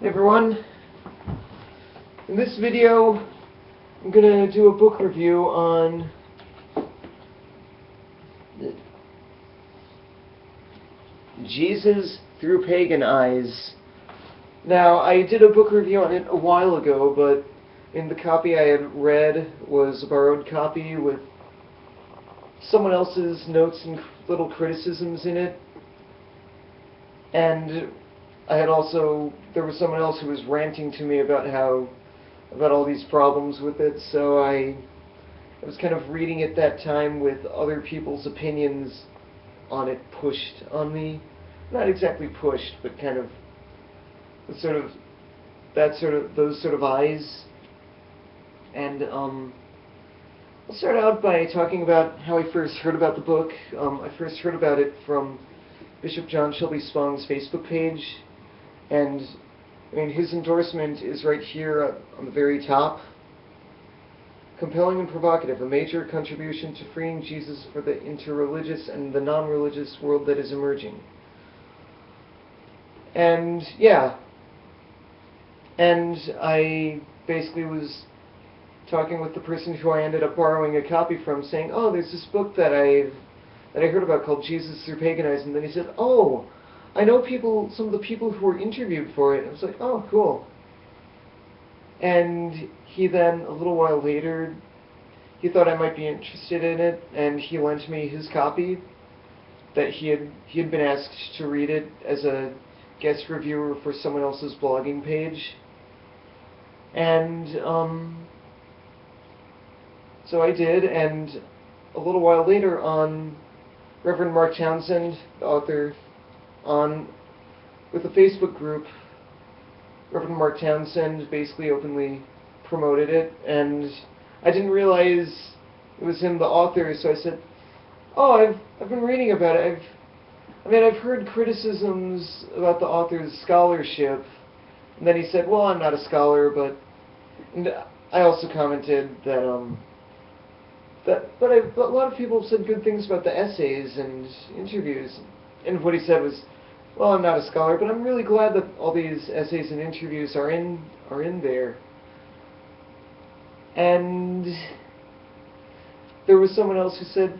Hey everyone, in this video I'm going to do a book review on Jesus Through Pagan Eyes. Now, I did a book review on it a while ago, but in the copy I had read was a borrowed copy with someone else's notes and little criticisms in it. And there was someone else who was ranting to me about all these problems with it, so I was kind of reading it that time with other people's opinions on it pushed on me. Not exactly pushed, but kind of those sort of eyes. And I'll start out by talking about how I first heard about the book. I first heard about it from Bishop John Shelby Spong's Facebook page. And I mean, his endorsement is right here on the very top. Compelling and provocative, a major contribution to freeing Jesus for the interreligious and the non-religious world that is emerging. And yeah, and I basically was talking with the person who I ended up borrowing a copy from, saying, oh, there's this book that I heard about called Jesus Through Pagan Eyes, and then he said, oh, I know some of the people who were interviewed for it. I was like, oh, cool. And he then, a little while later, he thought I might be interested in it, and he lent me his copy that he had been asked to read it as a guest reviewer for someone else's blogging page. And so I did, and a little while later on, Reverend Mark Townsend, the author, with a Facebook group, Reverend Mark Townsend basically openly promoted it, and I didn't realize it was him, the author, so I said, oh, I've been reading about it. I've heard criticisms about the author's scholarship. And then he said, well, I'm not a scholar, and I also commented that a lot of people have said good things about the essays and interviews. And what he said was, well, I'm not a scholar, but I'm really glad that all these essays and interviews are in there. And there was someone else who said,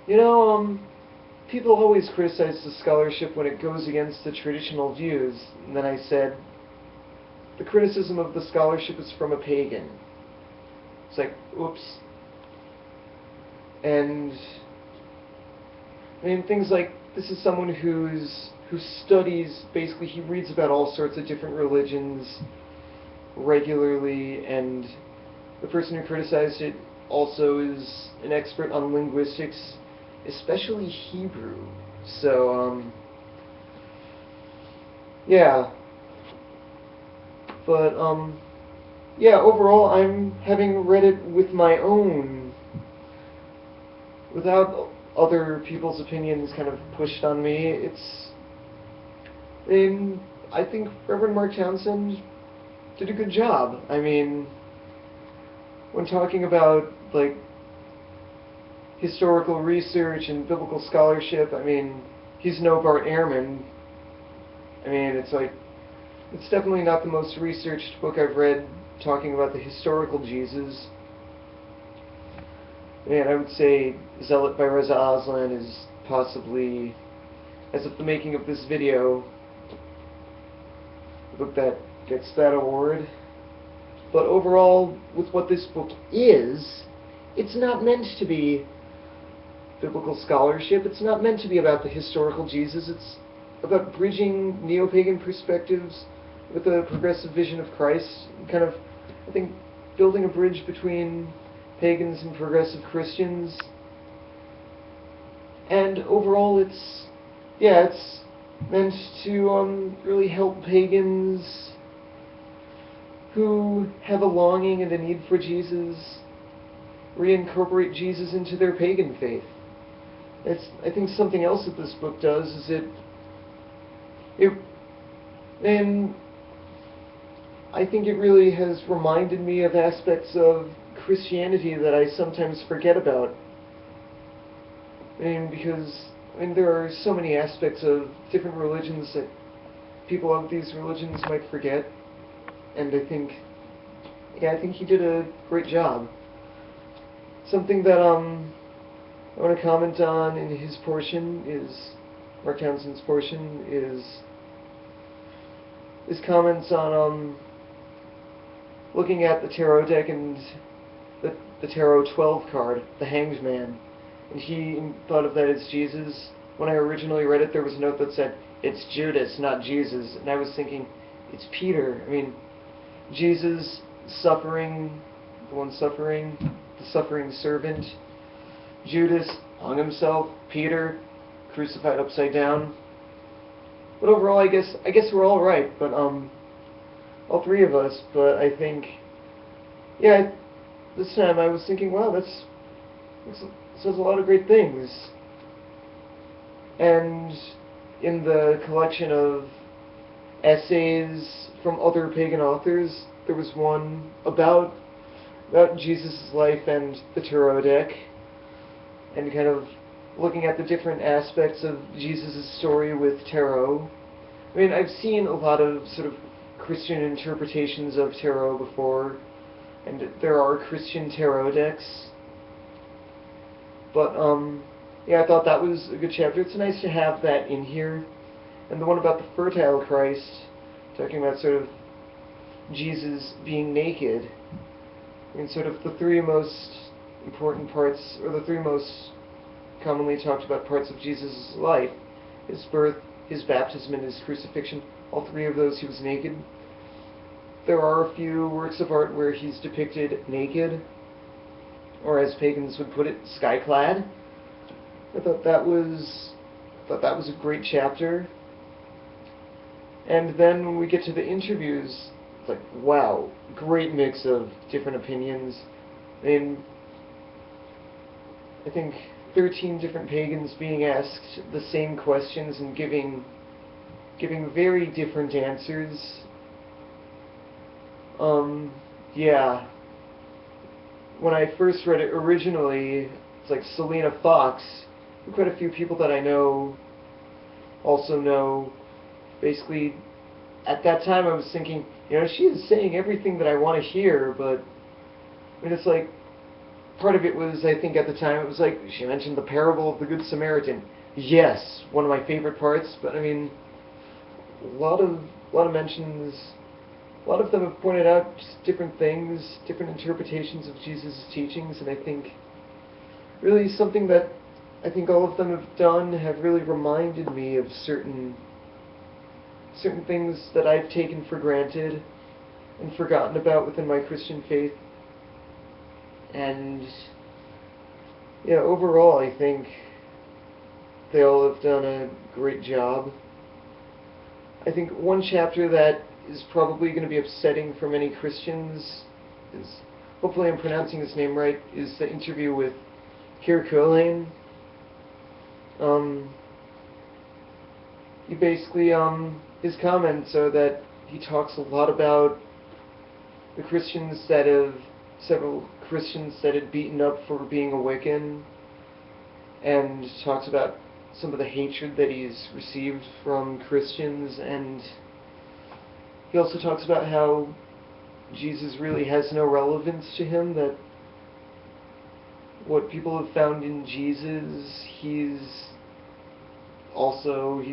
you know, people always criticize the scholarship when it goes against the traditional views. And then I said, the criticism of the scholarship is from a pagan. It's like, oops. And I mean, things like, this is someone who studies, basically he reads about all sorts of different religions regularly, and the person who criticized it also is an expert on linguistics, especially Hebrew. So, yeah. But, yeah, overall, I'm having read it with my own, without other people's opinions kind of pushed on me. I think Reverend Mark Townsend did a good job. I mean, when talking about, like, historical research and biblical scholarship, I mean, he's no Bart Ehrman. I mean, it's definitely not the most researched book I've read talking about the historical Jesus. And I would say Zealot by Reza Aslan is possibly, as of the making of this video, the book that gets that award. But overall, with what this book is, it's not meant to be biblical scholarship. It's not meant to be about the historical Jesus. It's about bridging neo-pagan perspectives with a progressive vision of Christ. Kind of, I think, building a bridge between pagans and progressive Christians. And overall, it's meant to really help pagans who have a longing and a need for Jesus reincorporate Jesus into their pagan faith. I think something else that this book does is and I think it really has reminded me of aspects of Christianity that I sometimes forget about. Because there are so many aspects of different religions that people of these religions might forget. and I think he did a great job. Something that I want to comment on in his portion is Mark Townsend's portion is his comments on looking at the tarot deck and the tarot 12 card, the Hanged Man, and he thought of that as Jesus. When I originally read it, there was a note that said, it's Judas, not Jesus, and I was thinking, it's Peter. I mean, Jesus suffering, the suffering servant. Judas hung himself. Peter crucified upside down. But overall, I guess we're all right. But all three of us. But I think, yeah, this time I was thinking, wow, that says a lot of great things. And in the collection of essays from other pagan authors, there was one about Jesus' life and the tarot deck, and kind of looking at the different aspects of Jesus' story with tarot. I mean, I've seen a lot of sort of Christian interpretations of tarot before, and there are Christian tarot decks. But, yeah, I thought that was a good chapter. It's nice to have that in here. And the one about the fertile Christ, talking about sort of Jesus being naked. I mean, sort of the three most important parts, or the three most commonly talked about parts of Jesus' life: his birth, his baptism, and his crucifixion. All three of those he was naked. There are a few works of art where he's depicted naked, or as pagans would put it, sky-clad. I thought that was a great chapter. And then when we get to the interviews, it's like, wow, great mix of different opinions. I mean, I think 13 different pagans being asked the same questions and giving very different answers. Yeah. When I first read it originally, it's like Selena Fox, quite a few people that I know also know. Basically, at that time I was thinking, you know, she is saying everything that I want to hear, but I mean, it's like, part of it was, I think at the time, it was like, she mentioned the parable of the Good Samaritan. Yes, one of my favorite parts, but I mean, a lot of mentions, a lot of them have pointed out just different things, different interpretations of Jesus' teachings, and I think really something that I think all of them have done have really reminded me of certain things that I've taken for granted and forgotten about within my Christian faith. And yeah, overall I think they all have done a great job. I think one chapter that is probably going to be upsetting for many Christians is, hopefully I'm pronouncing his name right, is the interview with Keir Culhane. He basically, his comments are that he talks a lot about the Christians that have, several Christians that had beaten up for being a Wiccan, and talks about some of the hatred that he's received from Christians, and he also talks about how Jesus really has no relevance to him, that what people have found in Jesus, he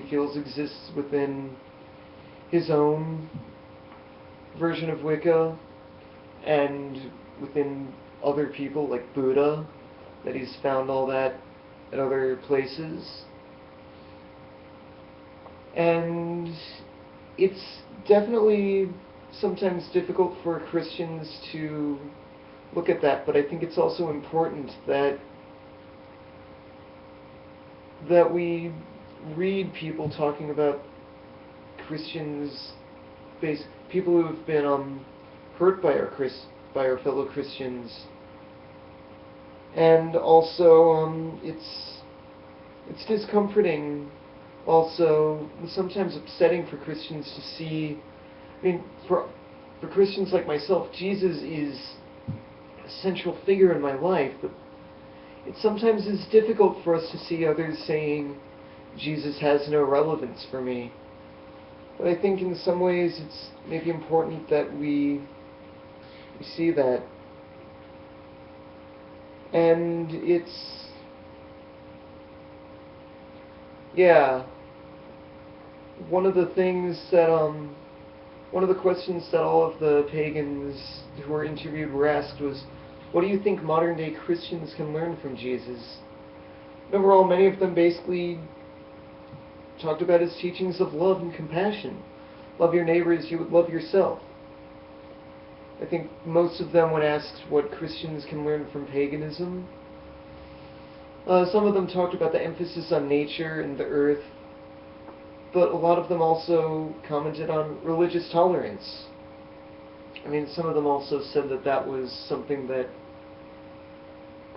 feels exists within his own version of Wicca, and within other people like Buddha, that he's found all that at other places. And it's definitely sometimes difficult for Christians to look at that, but I think it's also important that we read people talking about Christians, people who have been hurt by our fellow Christians, and also it's discomforting, also sometimes upsetting for Christians to see. I mean, for Christians like myself, Jesus is a central figure in my life, but it sometimes is difficult for us to see others saying Jesus has no relevance for me. But I think in some ways it's maybe important that we see that. And it's, yeah, one of the things that, one of the questions that all of the pagans who were interviewed were asked was, what do you think modern day Christians can learn from Jesus? And overall, many of them basically talked about his teachings of love and compassion. Love your neighbor as you would love yourself. I think most of them, when asked what Christians can learn from paganism, some of them talked about the emphasis on nature and the earth, but a lot of them also commented on religious tolerance. I mean, some of them also said that that was something that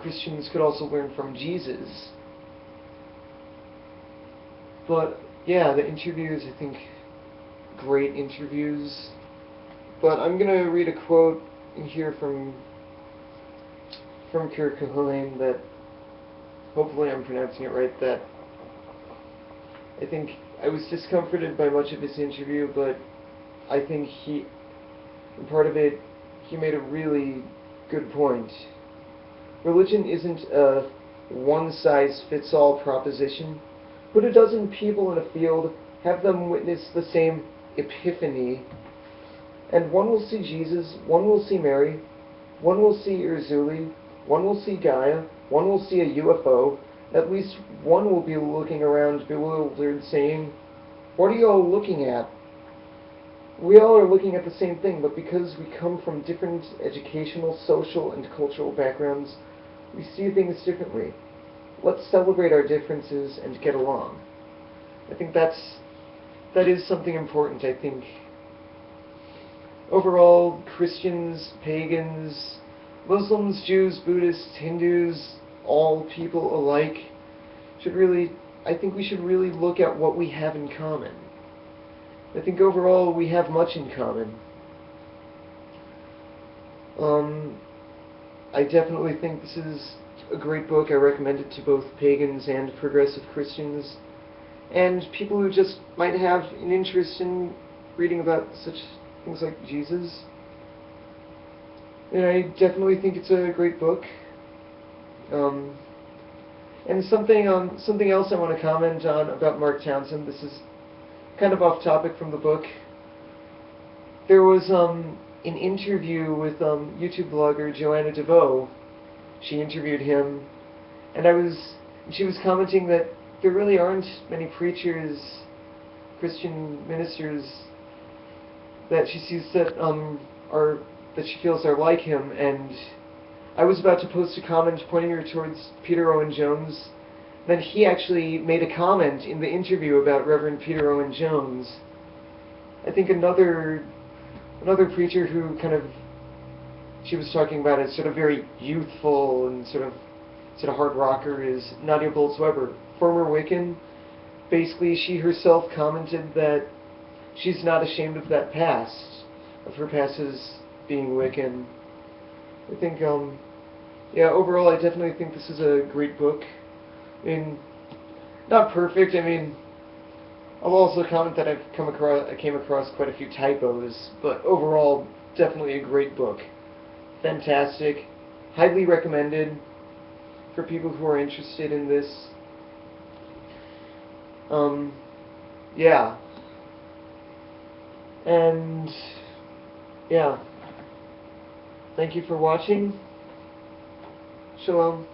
Christians could also learn from Jesus. But yeah, the interviews, I think, great interviews. But I'm going to read a quote in here from Kurt Cobain that, hopefully I'm pronouncing it right, that I think I was discomforted by much of his interview, but I think in part of it, he made a really good point. Religion isn't a one-size-fits-all proposition. Put a dozen people in a field, have them witness the same epiphany, and one will see Jesus, one will see Mary, one will see Urzuli, one will see Gaia, one will see a UFO. At least one will be looking around bewildered, saying, "What are you all looking at?" We all are looking at the same thing, but because we come from different educational, social, and cultural backgrounds, we see things differently. Let's celebrate our differences and get along. I think that is something important. I think overall, Christians, pagans, Muslims, Jews, Buddhists, Hindus, all people alike I think we should really look at what we have in common. I think overall we have much in common. I definitely think this is a great book. I recommend it to both pagans and progressive Christians, and people who just might have an interest in reading about such things like Jesus. And I definitely think it's a great book. And something else I want to comment on about Mark Townsend. This is kind of off topic from the book. There was an interview with YouTube blogger Joanna DeVoe. She interviewed him, and she was commenting that there really aren't many preachers, Christian ministers, that she sees that she feels are like him. And I was about to post a comment pointing her towards Peter Owen Jones. Then he actually made a comment in the interview about Reverend Peter Owen Jones. I think another preacher who she was talking about as sort of very youthful and sort of hard rocker is Nadia Bolz-Weber, former Wiccan. Basically, she herself commented that she's not ashamed of that past, of her past as being Wiccan. I think, yeah, overall, I definitely think this is a great book. I mean, not perfect. I mean, I'll also comment that I came across quite a few typos, but overall, definitely a great book. Fantastic. Highly recommended for people who are interested in this. Yeah. And, yeah. Thank you for watching. Shalom.